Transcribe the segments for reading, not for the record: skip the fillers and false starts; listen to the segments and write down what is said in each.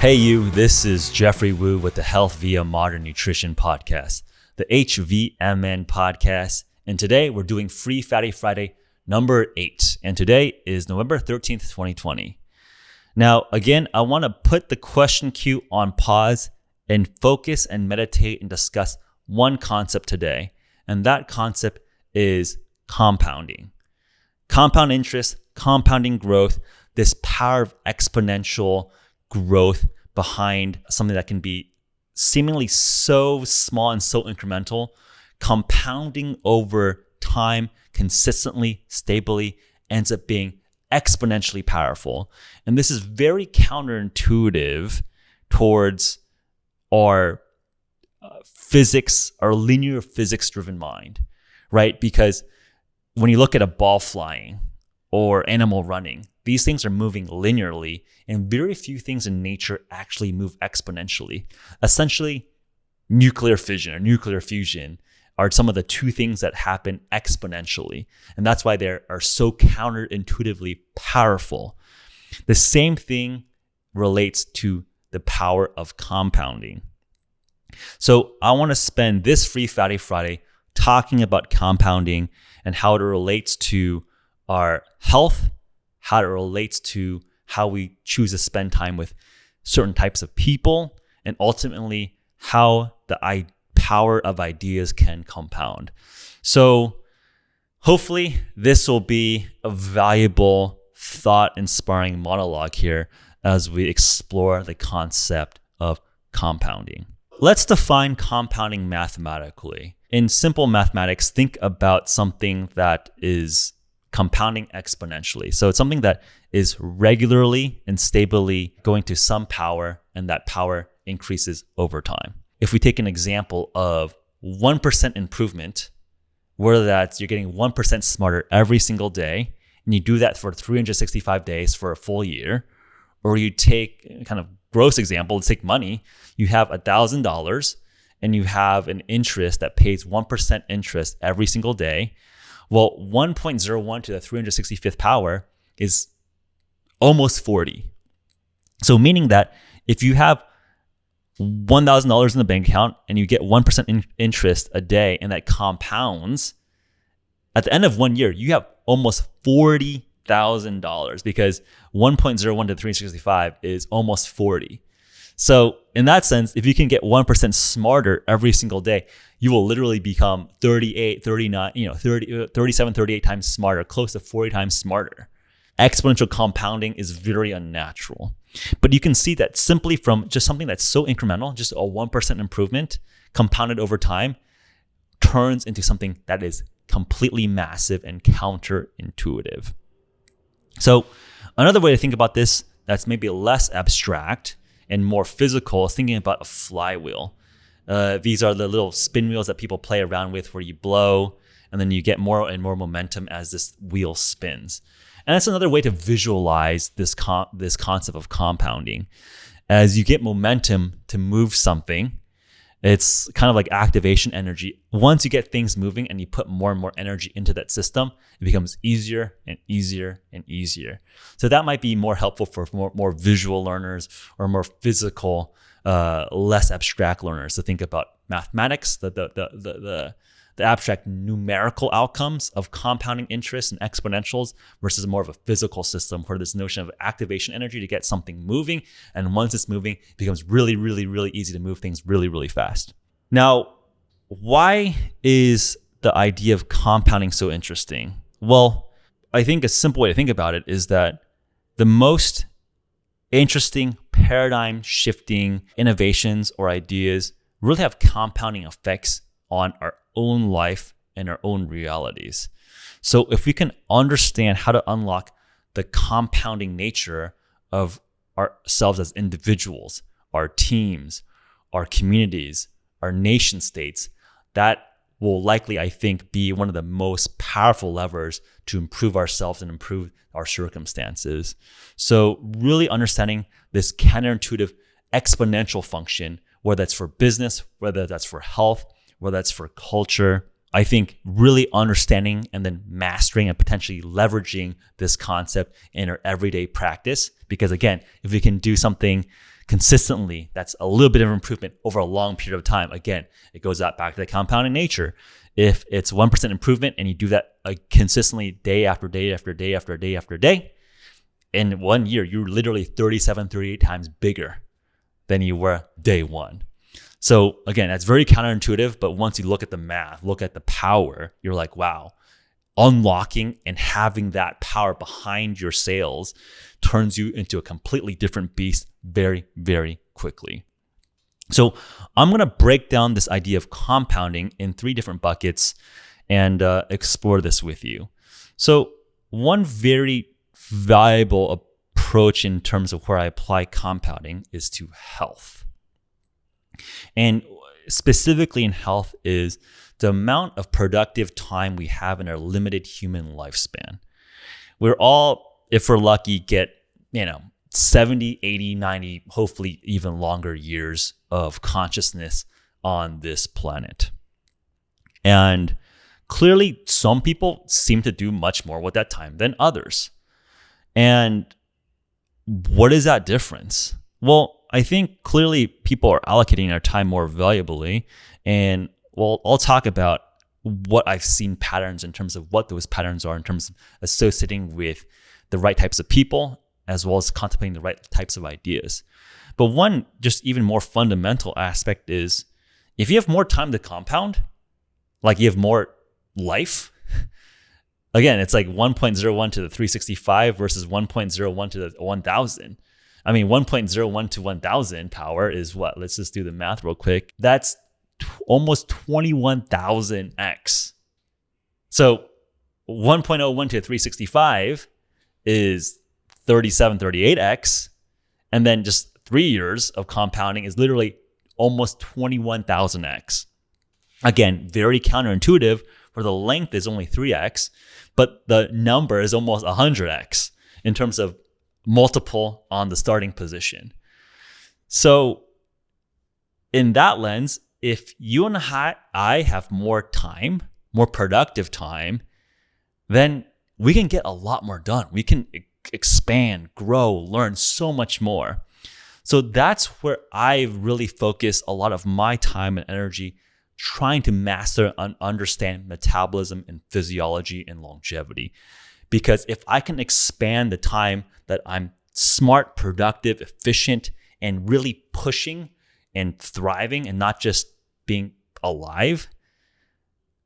Hey you, this is Jeffrey Wu with the Health Via Modern Nutrition podcast, the HVMN podcast. And today we're doing Free Fatty Friday number 8. And today is November 13th, 2020. Now, again, I want to put the question queue on pause and focus and meditate and discuss one concept today. And that concept is compounding. Compound interest, compounding growth, this power of exponential growth behind something that can be seemingly so small and so incremental, compounding over time consistently, stably, ends up being exponentially powerful. And this is very counterintuitive towards our physics, our linear physics driven mind, right? Because when you look at a ball flying or animal running, these things are moving linearly, and very few things in nature actually move exponentially. Essentially, nuclear fission or nuclear fusion are some of the two things that happen exponentially. And that's why they are so counterintuitively powerful. The same thing relates to the power of compounding. So I want to spend this Free Fatty Friday talking about compounding and how it relates to our health, how it relates to how we choose to spend time with certain types of people, and ultimately how the power of ideas can compound. So hopefully this will be a valuable, thought-inspiring monologue here as we explore the concept of compounding. Let's define compounding mathematically. In simple mathematics, think about something that is compounding exponentially. So it's something that is regularly and stably going to some power, and that power increases over time. If we take an example of 1% improvement, whether that's you're getting 1% smarter every single day, and you do that for 365 days for a full year, or you take kind of gross example, let's take money, you have $1,000 and you have an interest that pays 1% interest every single day. Well, 1.01 to the 365th power is almost 40. So meaning that if you have $1,000 in the bank account and you get 1% interest a day, and that compounds, at the end of 1 year, you have almost $40,000 because 1.01 to 365 is almost 40. So in that sense, if you can get 1% smarter every single day, you will literally become 38, 39, 37, 38 times smarter, close to 40 times smarter. Exponential compounding is very unnatural. But you can see that simply from just something that's so incremental, just a 1% improvement compounded over time, turns into something that is completely massive and counterintuitive. So another way to think about this that's maybe less abstract and more physical is thinking about a flywheel. These are the little spin wheels that people play around with where you blow and then you get more and more momentum as this wheel spins. And that's another way to visualize this concept of compounding. As you get momentum to move something, it's kind of like activation energy. Once you get things moving and you put more and more energy into that system, it becomes easier and easier and easier. So that might be more helpful for more visual learners or more physical, less abstract learners to think about mathematics, the abstract numerical outcomes of compounding interest and exponentials versus more of a physical system where this notion of activation energy to get something moving. And once it's moving, it becomes really, really, really easy to move things really, really fast. Now, why is the idea of compounding so interesting? Well, I think a simple way to think about it is that the most interesting paradigm shifting innovations or ideas really have compounding effects on our own life and our own realities. So if we can understand how to unlock the compounding nature of ourselves as individuals, our teams, our communities, our nation states, that will likely, I think, be one of the most powerful levers to improve ourselves and improve our circumstances. So really understanding this counterintuitive exponential function, whether that's for business, whether that's for health, whether that's for culture, I think really understanding and then mastering and potentially leveraging this concept in our everyday practice. Because again, if we can do something consistently, that's a little bit of improvement over a long period of time. Again, it goes back to the compounding nature. If it's 1% improvement and you do that consistently day after day after day after day after day, in 1 year, you're literally 37, 38 times bigger than you were day one. So again, that's very counterintuitive, but once you look at the math, look at the power, you're like, wow, unlocking and having that power behind your sales turns you into a completely different beast very, very quickly. So I'm going to break down this idea of compounding in 3 different buckets and explore this with you. So one very valuable approach in terms of where I apply compounding is to health. And specifically in health is the amount of productive time we have in our limited human lifespan. We're all, if we're lucky, get, 70, 80, 90, hopefully even longer years of consciousness on this planet. And clearly, some people seem to do much more with that time than others. And what is that difference? Well, I think clearly people are allocating their time more valuably. And I'll talk about what I've seen patterns in terms of what those patterns are in terms of associating with the right types of people, as well as contemplating the right types of ideas. But one just even more fundamental aspect is if you have more time to compound, like you have more life, again, it's like 1.01 to the 365 versus 1.01 to the 1000. I mean, 1.01 to 1000 power is what? Let's just do the math real quick. That's almost 21,000x. So 1.01 to 365 is 38x. And then just 3 years of compounding is literally almost 21,000x. Again, very counterintuitive, where the length is only 3x, but the number is almost 100x in terms of multiple on the starting position. So in that lens, if you and I have more time, more productive time, then we can get a lot more done. We can expand, grow, learn so much more. So that's where I really focus a lot of my time and energy trying to master and understand metabolism and physiology and longevity. Because if I can expand the time that I'm smart, productive, efficient, and really pushing and thriving and not just being alive,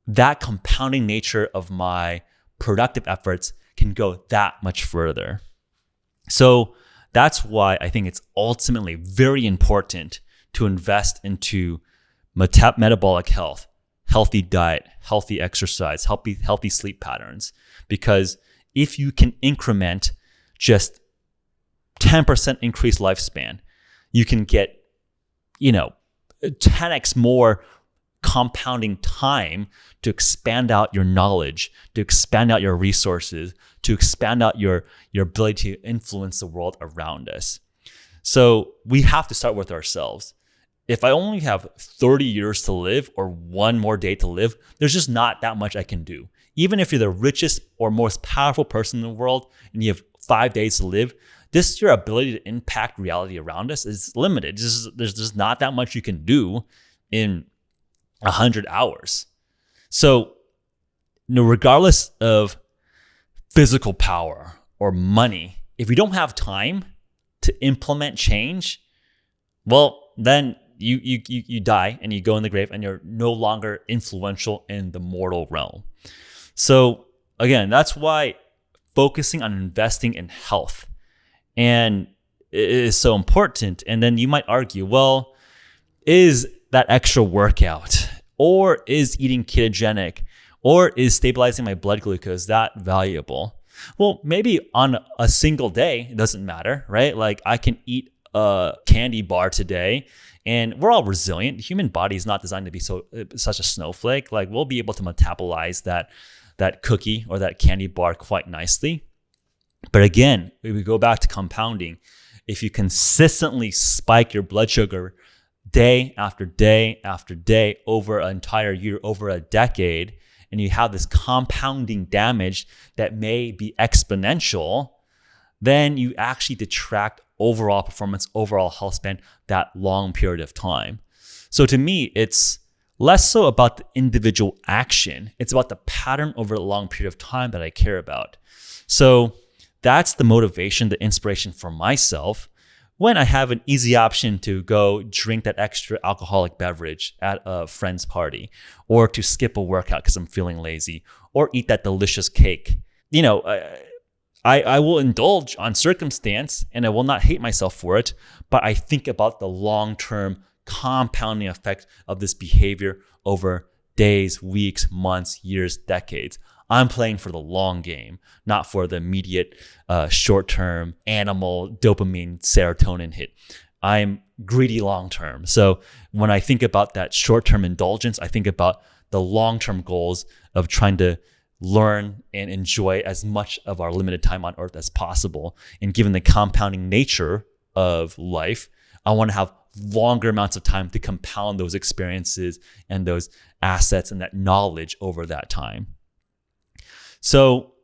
that compounding nature of my productive efforts can go that much further. So that's why I think it's ultimately very important to invest into metabolic health, healthy diet, healthy exercise, healthy sleep patterns. Because if you can increment just 10% increased lifespan, you can get, 10x more compounding time to expand out your knowledge, to expand out your resources, to expand out your ability to influence the world around us. So we have to start with ourselves. If I only have 30 years to live or 1 more day to live, there's just not that much I can do. Even if you're the richest or most powerful person in the world and you have 5 days to live, your ability to impact reality around us is limited. There's just not that much you can do in 100 hours. So, regardless of physical power or money, if you don't have time to implement change, well, then you die and you go in the grave and you're no longer influential in the mortal realm. So again, that's why focusing on investing in health and is so important. And then you might argue, well, is that extra workout or is eating ketogenic or is stabilizing my blood glucose that valuable? Well, maybe on a single day, it doesn't matter, right? Like I can eat a candy bar today and we're all resilient. The human body is not designed to be such a snowflake. Like we'll be able to metabolize that cookie or that candy bar quite nicely. But again, we go back to compounding. If you consistently spike your blood sugar day after day after day over an entire year, over a decade, and you have this compounding damage that may be exponential, then you actually detract overall performance, overall health span, that long period of time. So to me, it's less so about the individual action. It's about the pattern over a long period of time that I care about. So that's the motivation, the inspiration for myself when I have an easy option to go drink that extra alcoholic beverage at a friend's party, or to skip a workout because I'm feeling lazy, or eat that delicious cake. I will indulge on circumstance and I will not hate myself for it, but I think about the long-term compounding effect of this behavior over days, weeks, months, years, decades. I'm playing for the long game, not for the immediate short-term animal dopamine serotonin hit. I'm greedy long-term. So when I think about that short-term indulgence, I think about the long-term goals of trying to learn and enjoy as much of our limited time on earth as possible. And given the compounding nature of life, I want to have longer amounts of time to compound those experiences and those assets and that knowledge over that time. So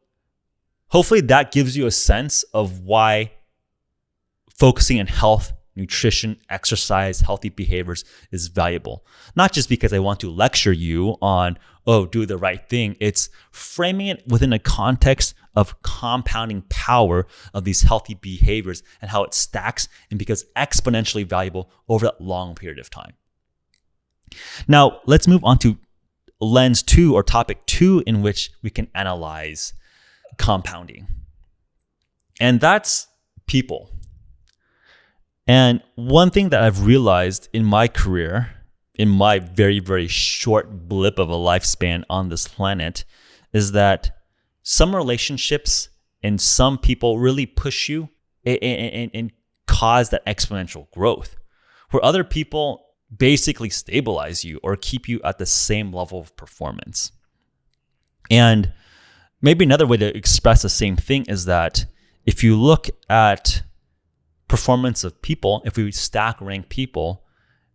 hopefully that gives you a sense of why focusing on health, nutrition, exercise, healthy behaviors is valuable. Not just because I want to lecture you on, do the right thing. It's framing it within a context of compounding power of these healthy behaviors and how it stacks and becomes exponentially valuable over that long period of time. Now, let's move on to lens 2 or topic 2 in which we can analyze compounding. And that's people. And one thing that I've realized in my career, in my very, very short blip of a lifespan on this planet, is that some relationships and some people really push you and cause that exponential growth, where other people basically stabilize you or keep you at the same level of performance. And maybe another way to express the same thing is that if you look at performance of people, if we stack rank people,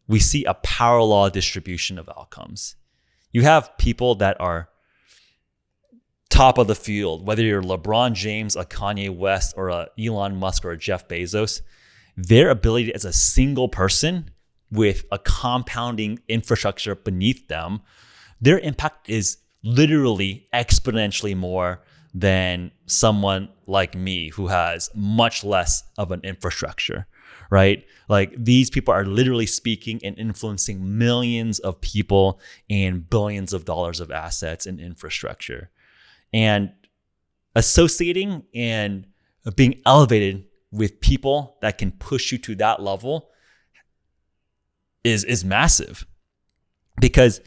we see a power law distribution of outcomes. You have people that are top of the field, whether you're LeBron James, a Kanye West, or a Elon Musk, or a Jeff Bezos. Their ability as a single person with a compounding infrastructure beneath them, their impact is literally exponentially more than someone like me who has much less of an infrastructure, right? Like, these people are literally speaking and influencing millions of people and billions of dollars of assets and infrastructure. And associating and being elevated with people that can push you to that level is massive, because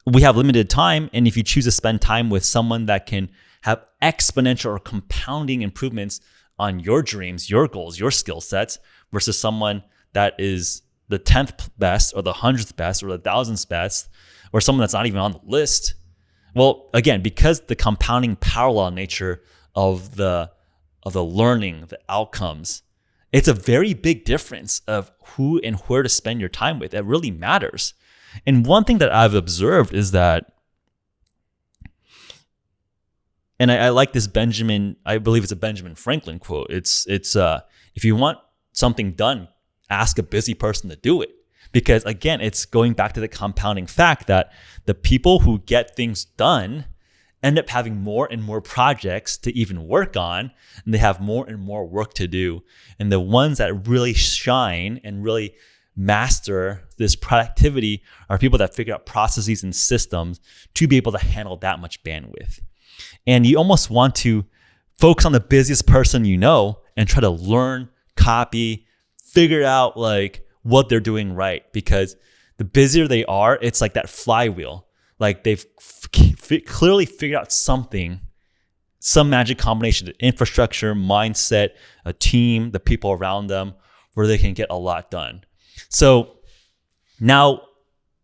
we have limited time. And if you choose to spend time with someone that can have exponential or compounding improvements on your dreams, your goals, your skill sets, versus someone that is the 10th best or the 100th best or the 1000th best, or someone that's not even on the list. Well, again, because the compounding power law nature of the learning, the outcomes, it's a very big difference of who and where to spend your time with. It really matters. And one thing that I've observed is that, and I like this I believe it's a Benjamin Franklin quote. It's if you want something done, ask a busy person to do it. Because again, it's going back to the compounding fact that the people who get things done end up having more and more projects to even work on, and they have more and more work to do. And the ones that really shine and really master this productivity are people that figure out processes and systems to be able to handle that much bandwidth. And you almost want to focus on the busiest person you know and try to learn, copy, figure out like what they're doing right. Because the busier they are, it's like that flywheel. Like, they've clearly figured out something, some magic combination of infrastructure, mindset, a team, the people around them, where they can get a lot done. So now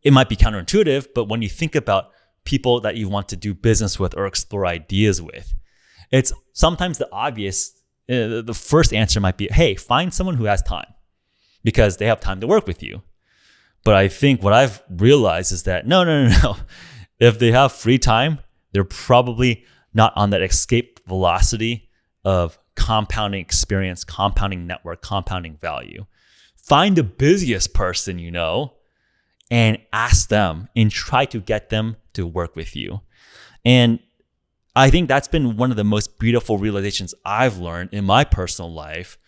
it might be counterintuitive, but when you think about people that you want to do business with or explore ideas with, it's sometimes the obvious, the first answer might be, hey, find someone who has time, because they have time to work with you. But I think what I've realized is that no. If they have free time, they're probably not on that escape velocity of compounding experience, compounding network, compounding value. Find the busiest person you know and ask them and try to get them to work with you. And I think that's been one of the most beautiful realizations I've learned in my personal life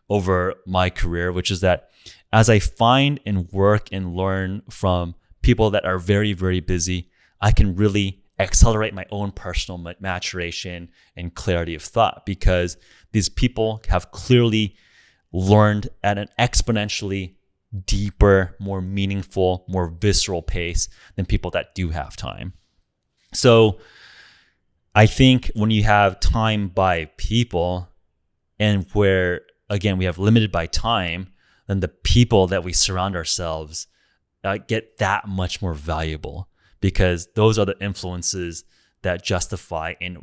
over my career, which is that as I find and work and learn from people that are very, very busy, I can really accelerate my own personal maturation and clarity of thought, because these people have clearly learned at an exponentially deeper, more meaningful, more visceral pace than people that do have time. So I think when you have time by people, and where, again, we have limited by time, then the people that we surround ourselves get that much more valuable, because those are the influences that justify and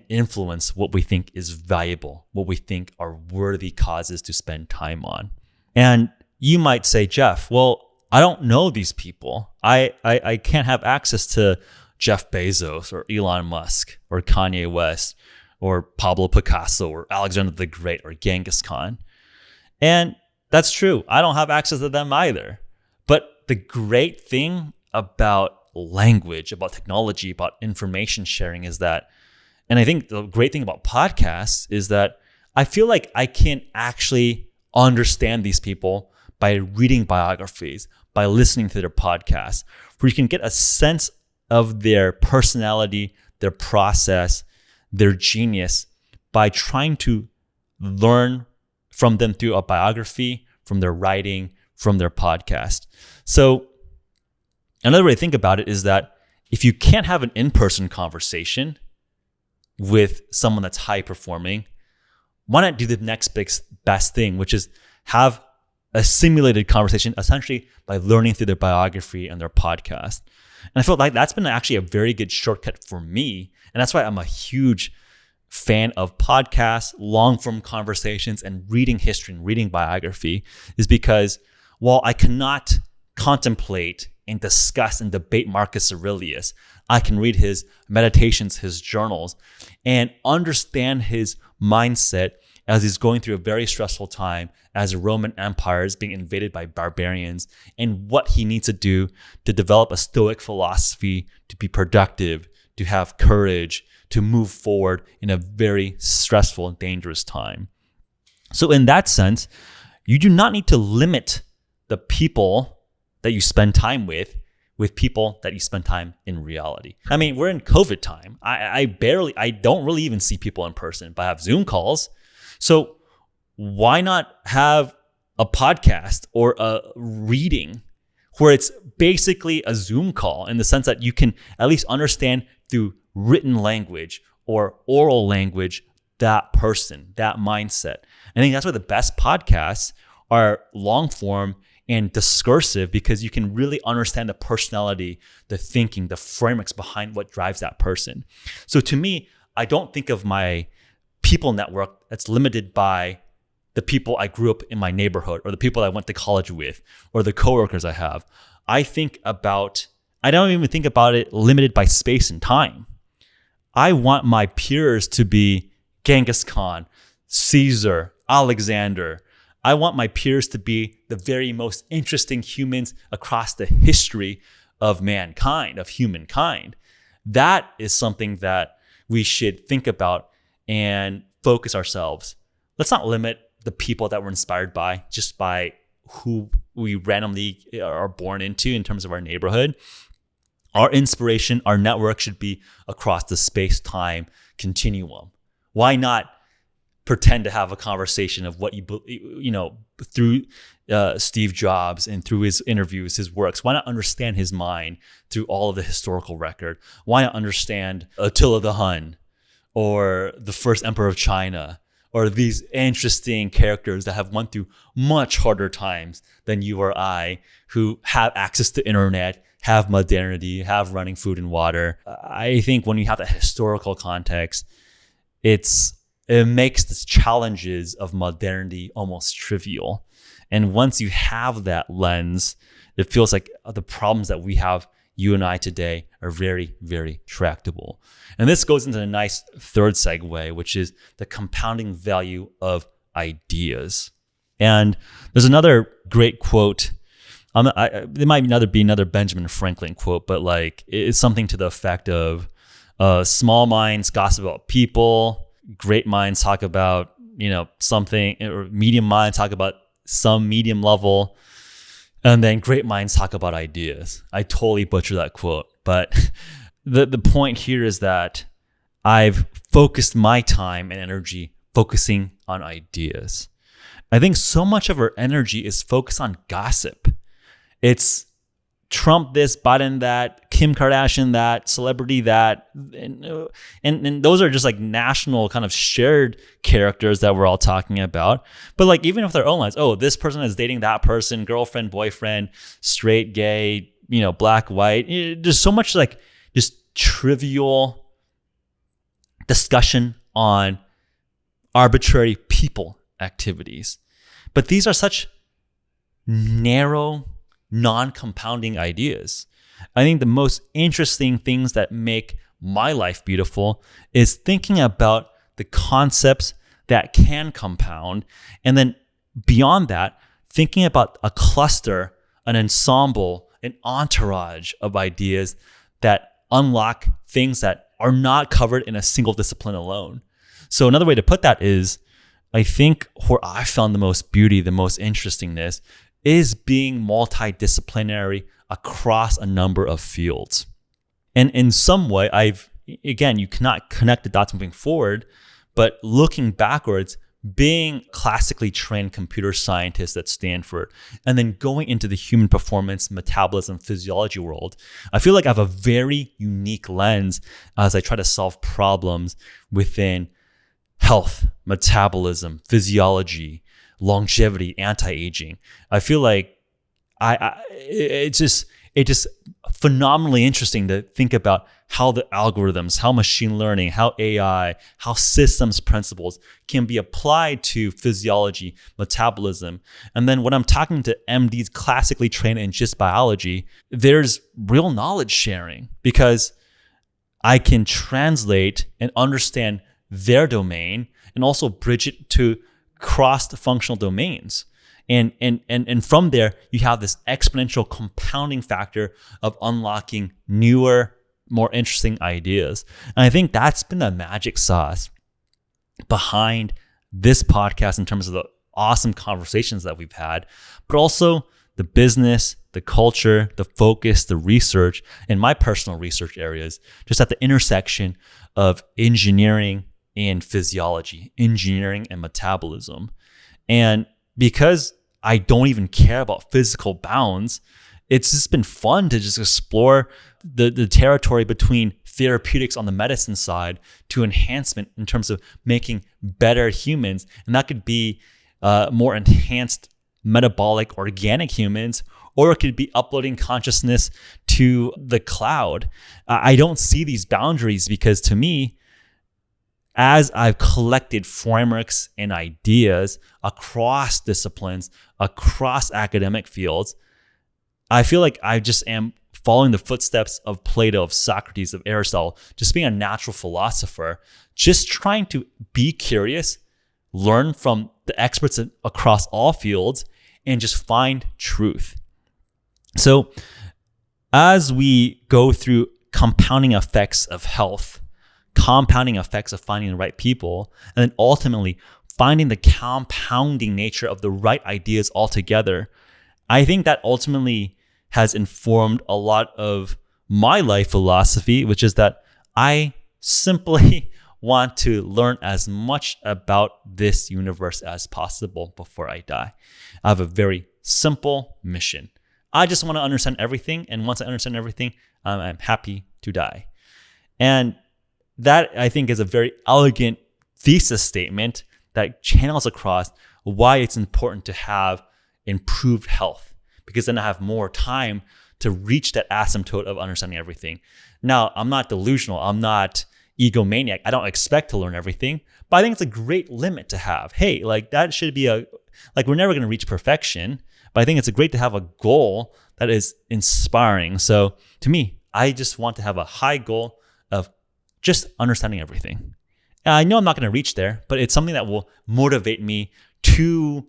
influence what we think is valuable, what we think are worthy causes to spend time on. And you might say, Geoff, well, I don't know these people. I can't have access to Jeff Bezos or Elon Musk or Kanye West or Pablo Picasso or Alexander the Great or Genghis Khan. And that's true. I don't have access to them either. But the great thing about language, about technology, about information sharing is that, and I think the great thing about podcasts is that I feel like I can actually understand these people by reading biographies, by listening to their podcasts, where you can get a sense of their personality, their process, their genius by trying to learn from them through a biography, from their writing, from their podcast. So another way to think about it is that if you can't have an in-person conversation with someone that's high performing, why not do the next best thing, which is have a simulated conversation, essentially by learning through their biography and their podcast. And I feel like that's been actually a very good shortcut for me. And that's why I'm a huge fan of podcasts, long-form conversations, and reading history and reading biography, is because while I cannot contemplate and discuss and debate Marcus Aurelius, I can read his meditations, his journals, and understand his mindset as he's going through a very stressful time as the Roman Empire is being invaded by barbarians, and what he needs to do to develop a Stoic philosophy, to be productive, to have courage, to move forward in a very stressful and dangerous time. So in that sense, you do not need to limit the people that you spend time with people that you spend time in reality. I mean, we're in COVID time. I don't really even see people in person, but I have Zoom calls. So why not have a podcast or a reading where it's basically a Zoom call, in the sense that you can at least understand through written language or oral language that person, that mindset. I think that's why the best podcasts are long form and discursive, because you can really understand the personality, the thinking, the frameworks behind what drives that person. So to me, I don't think of my people network that's limited by the people I grew up in my neighborhood, or the people I went to college with, or the coworkers I have. I don't even think about it limited by space and time. I want my peers to be Genghis Khan, Caesar, Alexander. I want my peers to be the very most interesting humans across the history of mankind, of humankind. That is something that we should think about and focus ourselves. Let's not limit the people that we're inspired by just by who we randomly are born into in terms of our neighborhood. Our inspiration, our network should be across the space-time continuum. Why not pretend to have a conversation of what through Steve Jobs and through his interviews, his works? Why not understand his mind through all of the historical record? Why not understand Attila the Hun or the first emperor of China, or these interesting characters that have went through much harder times than you or I, who have access to internet, have modernity, have running food and water? I think when you have that historical context, it makes the challenges of modernity almost trivial. And once you have that lens, it feels like the problems that we have you and I today are very, very tractable. And this goes into a nice third segue, which is the compounding value of ideas. And there's another great quote. There might be another Benjamin Franklin quote, but like it's something to the effect of small minds gossip about people, great minds talk about, something, or medium minds talk about some medium level, and then great minds talk about ideas. I totally butchered that quote, but the point here is that I've focused my time and energy focusing on ideas. I think so much of our energy is focused on gossip. It's Trump this, Biden that, Kim Kardashian that, celebrity that, and those are just like national kind of shared characters that we're all talking about. But like even with their own lives, oh, this person is dating that person, girlfriend, boyfriend, straight, gay, black, white. There's so much like just trivial discussion on arbitrary people activities. But these are such narrow, non-compounding ideas. I think the most interesting things that make my life beautiful is thinking about the concepts that can compound, and then beyond that, thinking about a cluster, an ensemble, an entourage of ideas that unlock things that are not covered in a single discipline alone. So another way to put that is, I think where I found the most beauty, the most interestingness, is being multidisciplinary across a number of fields. And in some way, you cannot connect the dots moving forward, but looking backwards, being classically trained computer scientist at Stanford, and then going into the human performance, metabolism, physiology world, I feel like I have a very unique lens as I try to solve problems within health, metabolism, physiology, longevity, anti-aging. I feel like it's just phenomenally interesting to think about how the algorithms, how machine learning, how AI, how systems principles can be applied to physiology, metabolism. And then when I'm talking to MDs classically trained in just biology, there's real knowledge sharing because I can translate and understand their domain and also bridge it to cross-functional domains. And from there, you have this exponential compounding factor of unlocking newer, more interesting ideas. And I think that's been the magic sauce behind this podcast in terms of the awesome conversations that we've had, but also the business, the culture, the focus, the research, and my personal research areas, just at the intersection of engineering and physiology, engineering and metabolism. And because I don't even care about physical bounds, it's just been fun to just explore the territory between therapeutics on the medicine side to enhancement in terms of making better humans. And that could be more enhanced metabolic organic humans, or it could be uploading consciousness to the cloud. I don't see these boundaries because to me, as I've collected frameworks and ideas across disciplines, across academic fields, I feel like I just am following the footsteps of Plato, of Socrates, of Aristotle, just being a natural philosopher, just trying to be curious, learn from the experts across all fields, and just find truth. So as we go through compounding effects of health, compounding effects of finding the right people, and then ultimately finding the compounding nature of the right ideas altogether, I think that ultimately has informed a lot of my life philosophy, which is that I simply want to learn as much about this universe as possible before I die. I have a very simple mission. I just want to understand everything, and once I understand everything, I'm happy to die. And that, I think, is a very elegant thesis statement that channels across why it's important to have improved health, because then I have more time to reach that asymptote of understanding everything. Now, I'm not delusional. I'm not egomaniac. I don't expect to learn everything, but I think it's a great limit to have. Hey, like that should be we're never going to reach perfection, but I think it's great to have a goal that is inspiring. So to me, I just want to have a high goal of just understanding everything. And I know I'm not going to reach there, but it's something that will motivate me to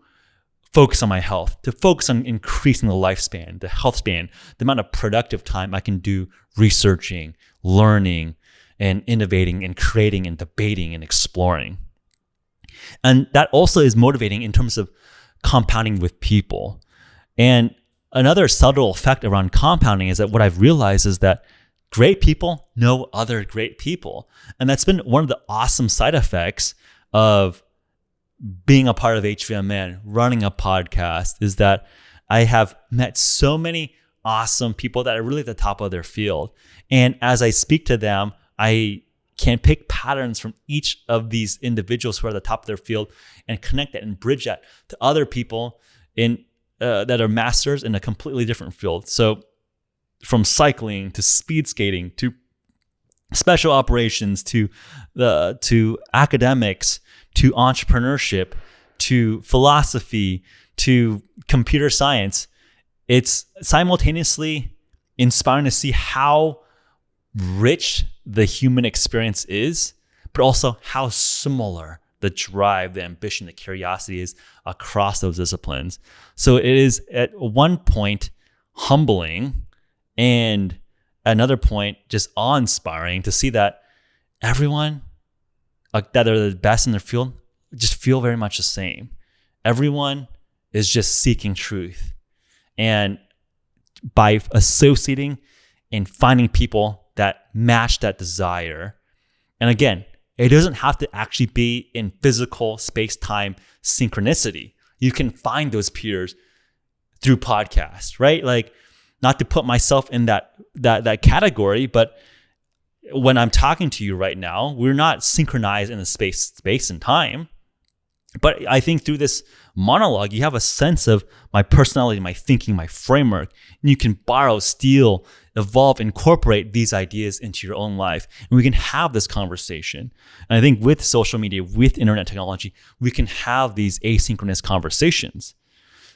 focus on my health, to focus on increasing the lifespan, the health span, the amount of productive time I can do researching, learning, and innovating and creating and debating and exploring. And that also is motivating in terms of compounding with people. And another subtle effect around compounding is that what I've realized is that great people know other great people. And that's been one of the awesome side effects of being a part of HVMN, running a podcast, is that I have met so many awesome people that are really at the top of their field. And as I speak to them, I can pick patterns from each of these individuals who are at the top of their field and connect that and bridge that to other people in that are masters in a completely different field. So from cycling to speed skating to special operations to academics to entrepreneurship to philosophy to computer science, it's simultaneously inspiring to see how rich the human experience is, but also how similar the drive, the ambition, the curiosity is across those disciplines. So it is at one point humbling, and another point just awe-inspiring to see that everyone that are the best in their field just feel very much the same. Everyone is just seeking truth. And by associating and finding people that match that desire, and again, it doesn't have to actually be in physical space-time synchronicity. You can find those peers through podcasts, right? Like, not to put myself in that category, but when I'm talking to you right now, we're not synchronized in the space and time. But I think through this monologue, you have a sense of my personality, my thinking, my framework, and you can borrow, steal, evolve, incorporate these ideas into your own life. And we can have this conversation. And I think with social media, with internet technology, we can have these asynchronous conversations.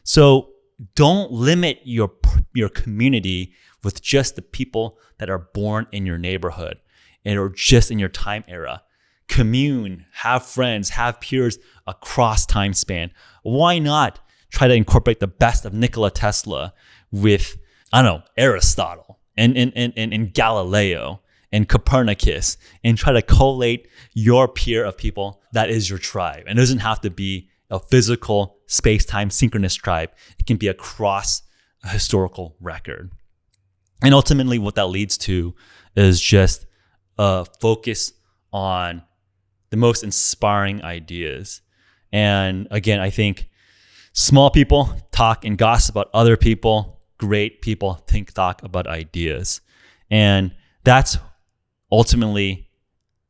So don't limit your community with just the people that are born in your neighborhood and or just in your time era. Commune, have friends, have peers across time span. Why not try to incorporate the best of Nikola Tesla with, Aristotle and Galileo and Copernicus, and try to collate your peer of people that is your tribe. And it doesn't have to be a physical space-time synchronous tribe. It can be across a historical record. And ultimately what that leads to is just a focus on the most inspiring ideas. And again, I think small people talk and gossip about other people. Great people talk about ideas. And that's ultimately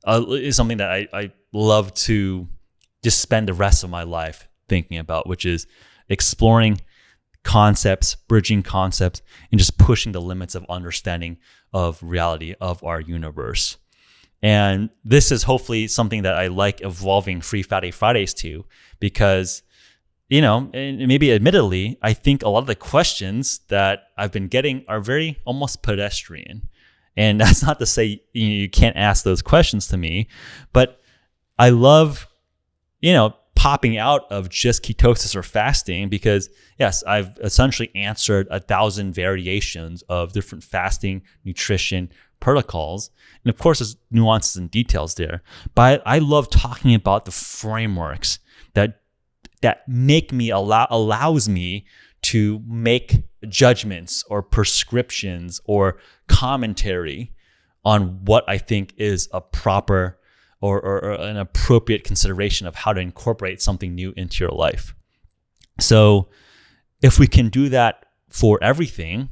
is something that I love to just spend the rest of my life thinking about, which is exploring concepts, bridging concepts, and just pushing the limits of understanding of reality of our universe. And this is hopefully something that I like evolving Free Fatty Fridays to, because, and maybe admittedly, I think a lot of the questions that I've been getting are very almost pedestrian. And that's not to say you can't ask those questions to me, but I love, popping out of just ketosis or fasting, because yes, I've essentially answered 1,000 variations of different fasting, nutrition protocols. And of course, there's nuances and details there. But I love talking about the frameworks that make me allows me to make judgments or prescriptions or commentary on what I think is a proper or an appropriate consideration of how to incorporate something new into your life. So if we can do that for everything,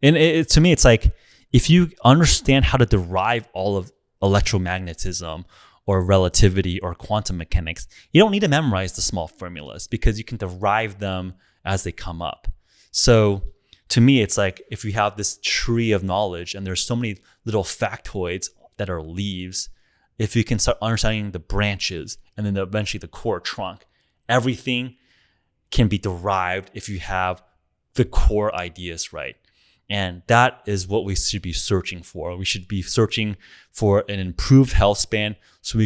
and to me, it's like, if you understand how to derive all of electromagnetism or relativity or quantum mechanics, you don't need to memorize the small formulas, because you can derive them as they come up. So to me, it's like, if you have this tree of knowledge and there's so many little factoids that are leaves, if you can start understanding the branches and then eventually the core trunk, everything can be derived if you have the core ideas right. And that is what we should be searching for. We should be searching for an improved health span so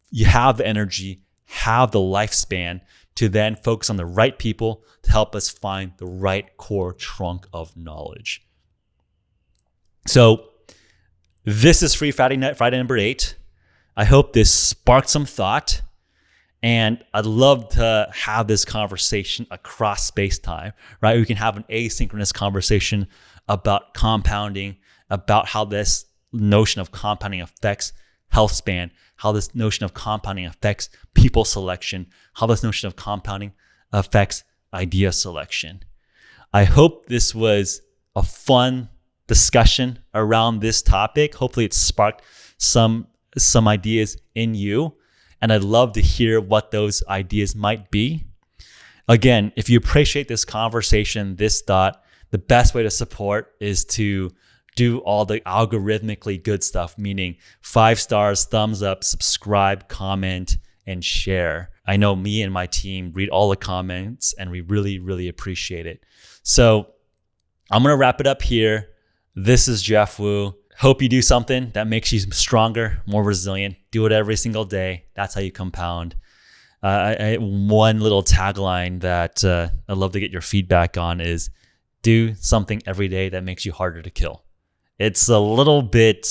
you have the energy, have the lifespan to then focus on the right people to help us find the right core trunk of knowledge. So this is Free Friday number 8. I hope this sparked some thought. And I'd love to have this conversation across space-time, right? We can have an asynchronous conversation about compounding, about how this notion of compounding affects health span, how this notion of compounding affects people selection, how this notion of compounding affects idea selection. I hope this was a fun discussion around this topic. Hopefully it sparked some ideas in you. And I'd love to hear what those ideas might be. Again, if you appreciate this conversation, this thought, the best way to support is to do all the algorithmically good stuff, meaning 5 stars, thumbs up, subscribe, comment, and share. I know me and my team read all the comments and we really, really appreciate it. So I'm going to wrap it up here. This is Geoff Wu. Hope you do something that makes you stronger, more resilient. Do it every single day. That's how you compound. One little tagline that I'd love to get your feedback on is do something every day that makes you harder to kill. It's a little bit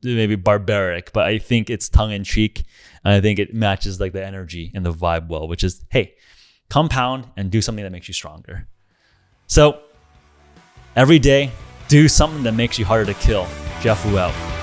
maybe barbaric, but I think it's tongue-in-cheek. And I think it matches like the energy and the vibe well, which is, hey, compound and do something that makes you stronger. So every day, do something that makes you harder to kill. Geoff Wu out.